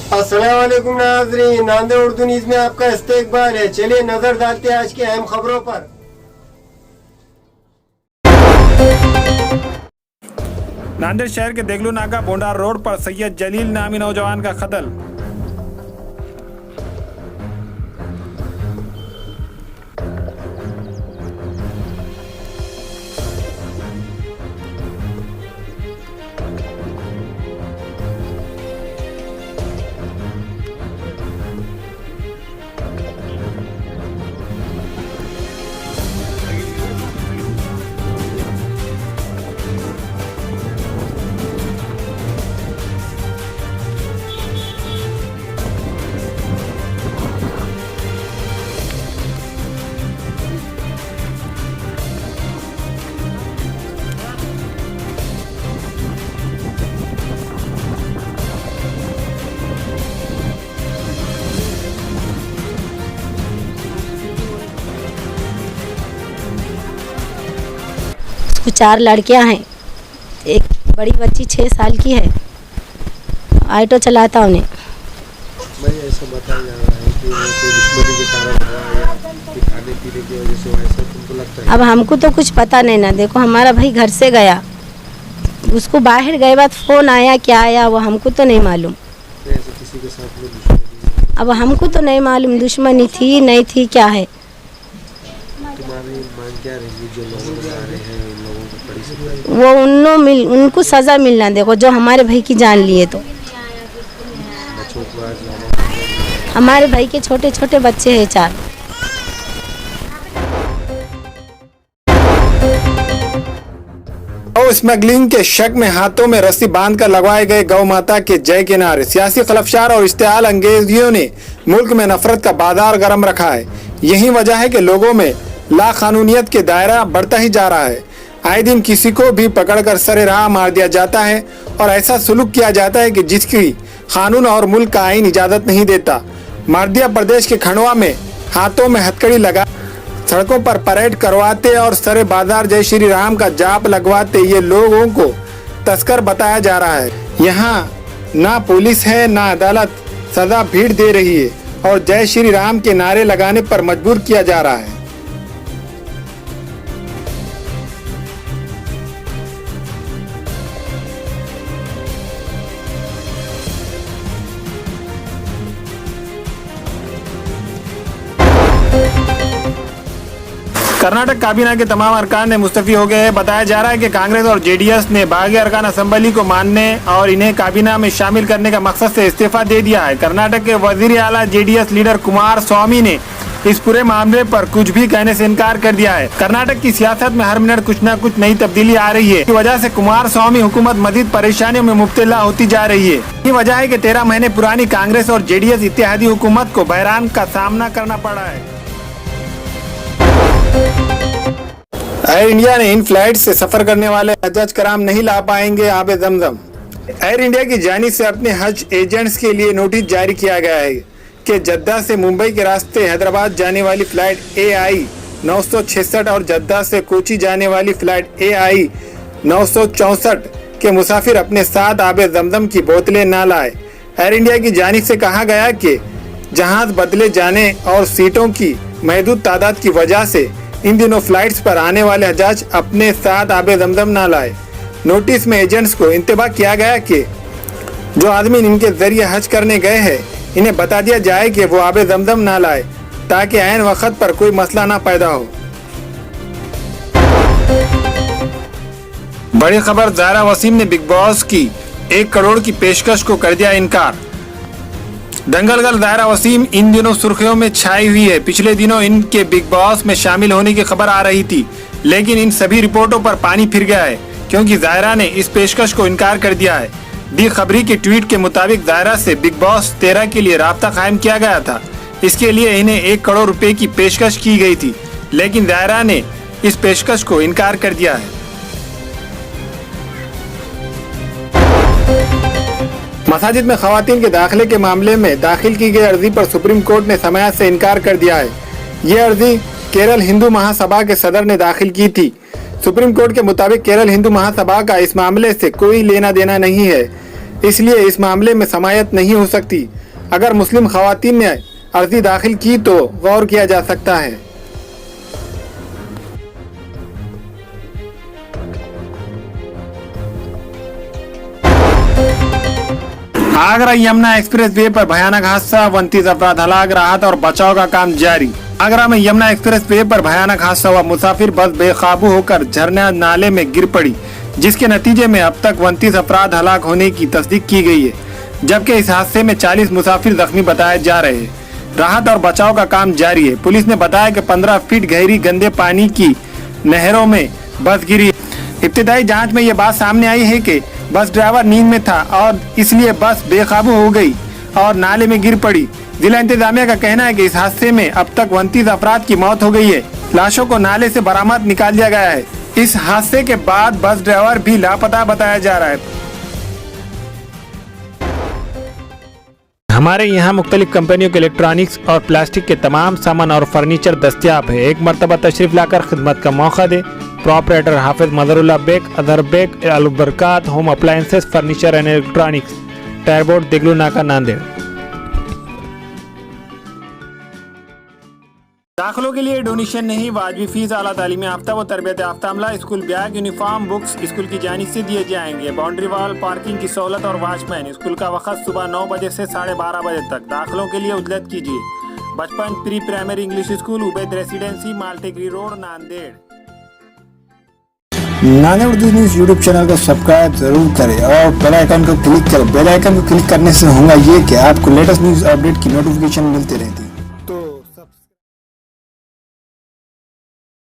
अस्सलाम वालेकुम नाज़रीन, नांदेड़ उर्दू न्यूज़ में आपका इस्तकबाल है। चलिए नजर डालते हैं आज की अहम खबरों पर। नांदेड़ शहर के देगलू नाका बोंडार रोड पर सैयद जलील नामी नौजवान का कत्ल। चार लड़कियां हैं, एक बड़ी बच्ची 6 साल की है। ऑटो चलाता उन्हें। भाई ऐसा बताया जा रहा है कि वो कोई दुश्मनी के कारण हुआ या कि खाने पीने की वजह से हुआ, ऐसा तुमको लगता है? अब हमको तो कुछ पता नहीं ना। देखो हमारा भाई घर से गया, उसको बाहर गए बाद फ़ोन आया, क्या आया वो हमको तो नहीं मालूम। ऐसे किसी के साथ में दुश्मनी? अब हमको तो नहीं मालूम दुश्मनी थी नहीं थी क्या है। तुम्हारी मांग क्या रहेगी? जो लोग बता रहे हैं उन लोगों को कड़ी से वो उनको सज़ा मिलना। देखो जो हमारे भाई की जान लिए तो बच्चों को आज हमारे भाई के छोटे छोटे बच्चे हैं 4। स्मगलिंग के शक में हाथों में रस्सी बांधकर लगवाए गए गौ माता के जय के नारे। सियासी खलफशार और इश्तिहाल अंगेजियों ने मुल्क में नफरत का बाजार गर्म रखा है। यही वजह है कि लोगों में लाकानूनियत के दायरा बढ़ता ही जा रहा है। आए दिन किसी को भी पकड़कर सरे राह मार दिया जाता है और ऐसा सुलूक किया जाता है कि जिसकी कानून और मुल्क का आईन इजाजत नहीं देता। मध्य प्रदेश के खंडवा में हाथों में हथकड़ी लगा सड़कों पर परेड करवाते और सरे बाजार जय श्री राम का जाप लगवाते ये लोगों को तस्कर बताया जा रहा है। यहाँ ना पुलिस है ना अदालत, सजा भीड़ दे रही है और जय श्री राम के नारे लगाने पर मजबूर किया जा रहा है। कर्नाटक काबीना के तमाम अरकान ने मुस्तफी हो गए हैं। बताया जा रहा है कि कांग्रेस और जेडीएस ने बागी अरकान असेंबली को मानने और इन्हें काबीना में शामिल करने का मकसद से इस्तीफा दे दिया है। कर्नाटक के वजीर आला जेडीएस लीडर कुमार स्वामी ने इस पूरे मामले पर कुछ भी कहने से इनकार कर दिया है। कर्नाटक की सियासत में हर मिनट कुछ न कुछ नई तब्दीली आ रही है। इसी वजह से कुमार स्वामी हुकूमत मजीद परेशानियों में मुब्तला होती जा रही है। यही वजह है कि 13 महीने पुरानी कांग्रेस और जेडीएस इत्तेहादी हुकूमत को बहरान का सामना करना पड़ा है। एयर इंडिया ने इन फ्लाइट से सफर करने वाले हज कराम नहीं ला पाएंगे आबे जमजम। एयर इंडिया की जानिब से अपने हज एजेंट्स के लिए नोटिस जारी किया गया है कि जद्दा से मुंबई के रास्ते हैदराबाद जाने वाली फ्लाइट AI 966 और जद्दा से कोची जाने वाली फ्लाइट AI 964 के मुसाफिर अपने साथ आबे जमजम की बोतलें ना लाए। एयर इंडिया की जानिब से कहा गया कि जहाज बदले जाने और सीटों की महदूद तादाद की वजह से इन दिनों फ्लाइट्स पर आने वाले हजाज अपने साथ आबे जमजम ना लाए। नोटिस में एजेंट्स को इंतबाह किया गया कि जो आदमी इनके जरिए हज करने गए हैं इन्हें बता दिया जाए कि वो आबे जमजम ना लाए ताकि ऐन वक्त पर कोई मसला ना पैदा हो। बड़ी खबर, ज़ायरा वसीम ने बिग बॉस की 1 करोड़ की पेशकश को कर दिया इनकार। दंगल गर्ल ज़ायरा वसीम इन दिनों सुर्खियों में छाई हुई है। पिछले दिनों इनके बिग बॉस में शामिल होने की खबर आ रही थी, लेकिन इन सभी रिपोर्टों पर पानी फिर गया है क्योंकि ज़ायरा ने इस पेशकश को इनकार कर दिया है। दी खबरी के ट्वीट के मुताबिक ज़ायरा से बिग बॉस 13 के लिए राब्ता कायम किया गया था। इसके लिए इन्हें 1 करोड़ रुपए की पेशकश की गई थी, लेकिन ज़ायरा ने इस पेशकश को इनकार कर दिया है। मसाजिद में खवातीन के दाखिले के मामले में दाखिल की गई अर्जी पर सुप्रीम कोर्ट ने समाअत से इनकार कर दिया है। ये अर्जी केरल हिंदू महासभा के सदर ने दाखिल की थी। सुप्रीम कोर्ट के मुताबिक केरल हिंदू महासभा का इस मामले से कोई लेना देना नहीं है। इसलिए इस मामले में समायत नहीं हो सकती। अगर मुस्लिम खवातीन ने अर्जी दाखिल की तो गौर किया जा सकता है। आगरा यमुना एक्सप्रेस वे पर भयानक हादसा, 29 अफराद हलाक, राहत और बचाव का काम जारी। आगरा में यमुना एक्सप्रेस वे पर भयानक हादसा हुआ। मुसाफिर बस बेकाबू होकर झरना नाले में गिर पड़ी, जिसके नतीजे में अब तक 29 अफराद हलाक होने की तस्दीक की गई है, जबकि इस हादसे में 40 मुसाफिर जख्मी बताए जा रहे हैं। राहत और बचाव का काम जारी है। पुलिस ने बताया कि 15 फीट गहरी गंदे पानी की नहरों में बस गिरी। इब्तिदाई जांच में ये बात सामने आई है कि बस ड्राइवर नींद में था और इसलिए बस बेकाबू हो गई और नाले में गिर पड़ी। जिला इंतजामिया का कहना है कि इस हादसे में अब तक 29 अफराद की मौत हो गई है। लाशों को नाले से बरामद निकाल लिया गया है। इस हादसे के बाद बस ड्राइवर भी लापता बताया जा रहा है। हमारे यहाँ मुख्तलिफ कंपनियों के इलेक्ट्रॉनिक्स और प्लास्टिक के तमाम सामान और फर्नीचर दस्तियाब है। एक मरतबा तशरीफ लाकर खिदमत का मौका दे। प्रोपराइटर हाफिज मदरुल्लाह बेग, अदर Baig, Albarkaat home appliances, furniture and electronics, टायरबोर्ड, दिगलू नाका, नांदेड़। दाखिलों के लिए डोनेशन नहीं, वाजिबी फीस, आला तालीमी याफ्ता व तरबियत याफ्ता अमला, school bag, uniform, books school की जानिब से दिए जाएंगे। बाउंड्री वॉल, पार्किंग की सहूलत और वॉचमैन। स्कूल का वक्त सुबह 9 बजे से 12:30 बजे तक। दाखिलों के लिए उजलत कीजिए। Bachpan pre primary English school, Ubaid residency, Maltekri road, Nanded. Nanded Urdu news YouTube channel को सब्सक्राइब जरूर करें और बेल आइकन को क्लिक करें। बेल आइकन को क्लिक करने से होगा ये कि आपको लेटेस्ट न्यूज़ अपडेट की नोटिफिकेशन मिलती रहेगी।